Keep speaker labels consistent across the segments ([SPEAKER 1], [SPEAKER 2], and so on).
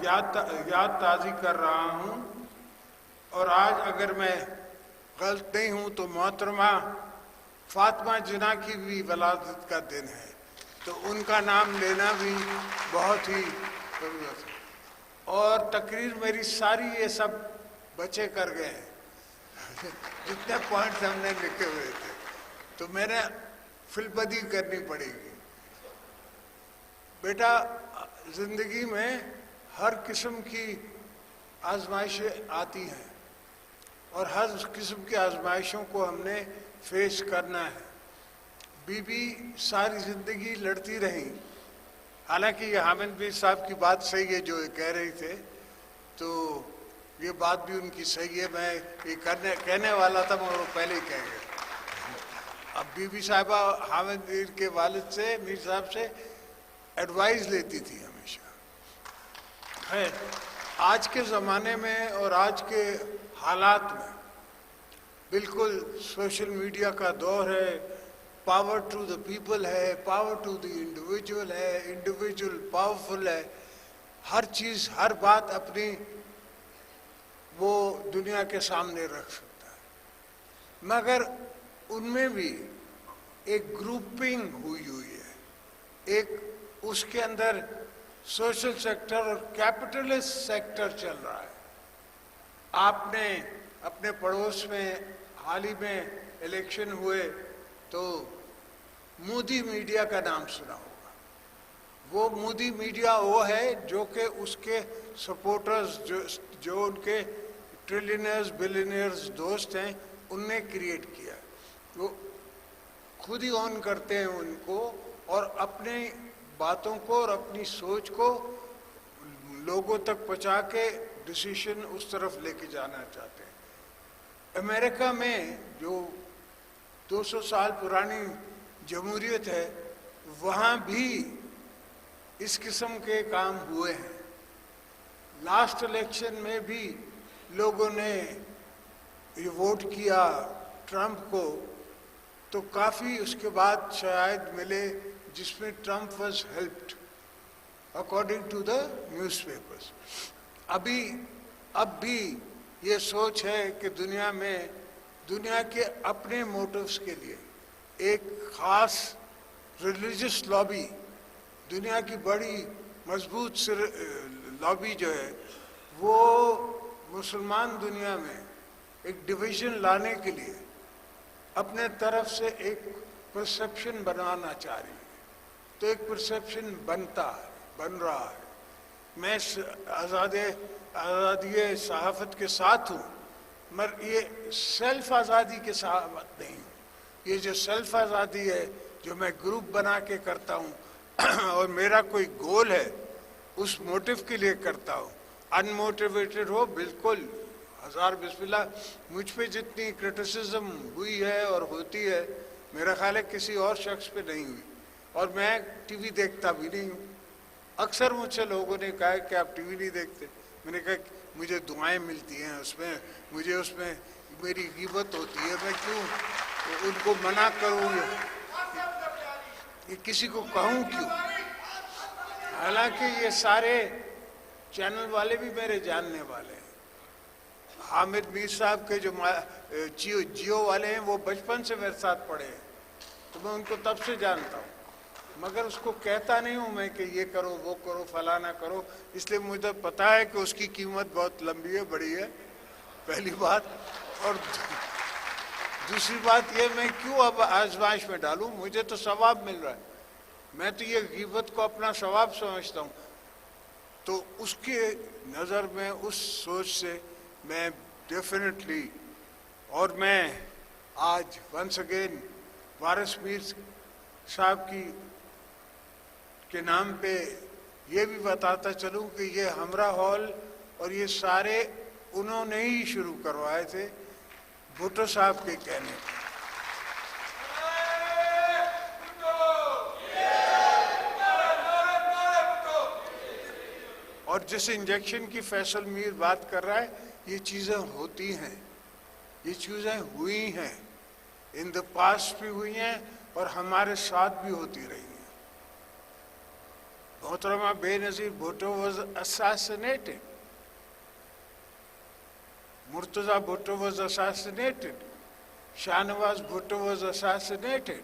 [SPEAKER 1] یاد تازی کر رہا ہوں، اور آج اگر میں غلط نہیں ہوں تو محترمہ فاطمہ جناح کی بھی ولادت کا دن ہے، تو ان کا نام لینا بھی بہت ہی ضرورت ہے۔ اور تقریر میری ساری یہ سب بچے کر گئے ہیں جتنے پوائنٹس ہم نے لکھے ہوئے تھے، تو میں نے فلبدی کرنی پڑے گی۔ بیٹا، زندگی میں ہر قسم کی آزمائشیں آتی ہیں، اور ہر قسم کی آزمائشوں کو ہم نے فیس کرنا ہے۔ بی بی ساری زندگی لڑتی رہیں، حالانکہ یہ حامد میر صاحب کی بات صحیح ہے جو یہ کہہ رہی تھے، تو یہ بات بھی ان کی صحیح ہے، میں یہ کہنے والا تھا مگر وہ پہلے ہی کہہ گئے۔ اب بی بی صاحبہ حامد میر کے والد سے، میر صاحب سے ایڈوائز لیتی تھی ہمیشہ۔ ہے آج کے زمانے میں اور آج کے حالات میں بالکل سوشل میڈیا کا دور ہے، پاور ٹو دا پیپل ہے، پاور ٹو دی انڈیویجول ہے، انڈیویجول پاورفل ہے، ہر چیز ہر بات اپنی وہ دنیا کے سامنے رکھ سکتا ہے، مگر ان میں بھی ایک گروپنگ ہوئی ہے، ایک اس کے اندر سوشل سیکٹر اور کیپٹلسٹ سیکٹر چل رہا ہے۔ آپ نے اپنے پڑوس میں حال ہی میں الیکشن ہوئے تو مودی میڈیا کا نام سنا ہوگا۔ وہ مودی میڈیا وہ ہے جو کہ اس کے سپورٹرز جو ان کے ٹریلینئرز بلینئرز دوست ہیں ان نے کریٹ کیا، وہ خود ہی آن کرتے ہیں ان کو، اور اپنی باتوں کو اور اپنی سوچ کو لوگوں تک پہنچا کے ڈیسیشن اس طرف لے کے جانا چاہتے ہیں۔ امریکہ میں جو 200 سال پرانی جمہوریت ہے، وہاں بھی اس قسم کے کام ہوئے ہیں۔ لاسٹ الیکشن میں بھی لوگوں نے یہ ووٹ کیا ٹرمپ کو، تو کافی اس کے بعد شاید ملے جس میں Trump was helped according to the newspapers. اب بھی یہ سوچ ہے کہ دنیا کے اپنے موٹوز کے لیے ایک خاص ریلیجس لابی، دنیا کی بڑی مضبوط لابی جو ہے، وہ مسلمان دنیا میں ایک ڈویژن لانے کے لیے اپنے طرف سے ایک پرسیپشن بنانا چاہ رہی ہے، تو ایک پرسیپشن بن رہا ہے۔ میں آزادی صحافت کے ساتھ ہوں، مگر یہ سیلف آزادی کے ساتھ نہیں ہوں۔ یہ جو سیلف آزادی ہے جو میں گروپ بنا کے کرتا ہوں اور میرا کوئی گول ہے، اس موٹیو کے لیے کرتا ہوں، ان موٹیویٹڈ ہو بالکل ہزار بسم اللہ۔ مجھ پہ جتنی کرٹیسزم ہوئی ہے اور ہوتی ہے، میرا خیال ہے کسی اور شخص پہ نہیں ہوئی، اور میں ٹی وی دیکھتا بھی نہیں ہوں۔ اکثر مجھ سے لوگوں نے کہا کہ آپ ٹی وی نہیں دیکھتے، میں نے کہا مجھے دعائیں ملتی ہیں مجھے اس میں میری غیبت ہوتی ہے، میں کیوں ان کو منع کروں، یہ کسی کو کہوں کیوں؟ حالانکہ یہ سارے چینل والے بھی میرے جاننے والے ہیں۔ حامد میر صاحب کے جو جیو والے ہیں وہ بچپن سے میرے ساتھ پڑھے ہیں، تو میں ان کو تب سے جانتا ہوں، مگر اس کو کہتا نہیں ہوں میں کہ یہ کرو وہ کرو فلانا کرو، اس لیے مجھے پتا ہے کہ اس کی قیمت بہت لمبی ہے، بڑی ہے، پہلی بات۔ اور دوسری بات یہ، میں کیوں اب آزمائش میں ڈالوں، مجھے تو ثواب مل رہا ہے، میں تو یہ غیبت کو اپنا ثواب سمجھتا ہوں۔ تو اس کے نظر میں اس سوچ سے میں ڈیفینیٹلی، اور میں آج ونس اگین وارث میر صاحب کے نام پہ یہ بھی بتاتا چلوں کہ یہ ہمراہ ہال اور یہ سارے انہوں نے ہی شروع کروائے تھے بھٹو صاحب کے کہنے پر۔ اور جس انجیکشن کی فیصل میر بات کر رہا ہے، یہ چیزیں ہوتی ہیں، یہ چیزیں ہوئی ہیں، ان دا پاسٹ بھی ہوئی ہیں اور ہمارے ساتھ بھی ہوتی رہی ہیں۔ Mohtarama Benazir Bhutto was assassinated. Murtaza Bhutto was assassinated. Shahnawaz Bhutto was assassinated.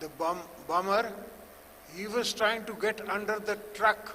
[SPEAKER 1] the bomber, he was trying to get under the truck.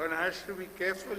[SPEAKER 1] one has to be careful.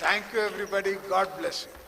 [SPEAKER 1] Thank you everybody, God bless you.